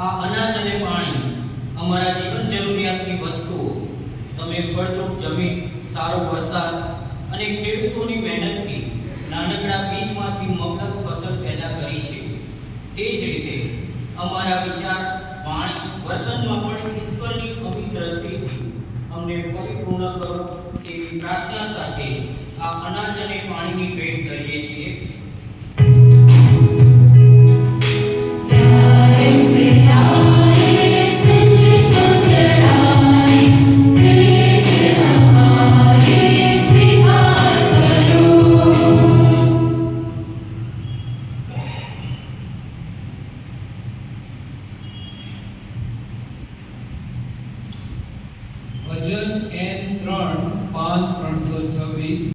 આ અનાજ અને પાણી અમારા જીવન જરૂરિયાતની વસ્તુઓ તમે ફળદ્રુપ જમીન, સારો વરસાદ અને ખેડૂતોની મહેનતથી નાનકડા બીજમાંથી મબલખ ફસલ પેદા કરી છે. તે જ રીતે અમારા વિચાર, વાણી, વર્તનમાં પણ ઈશ્વરની અમિત દ્રષ્ટિથી અમને પરિપૂર્ણ કરો તેવી પ્રાર્થના સાથે આ અનાજ અને પાણીની ભેટ કરીએ છીએ. ભજન N3 પાન 326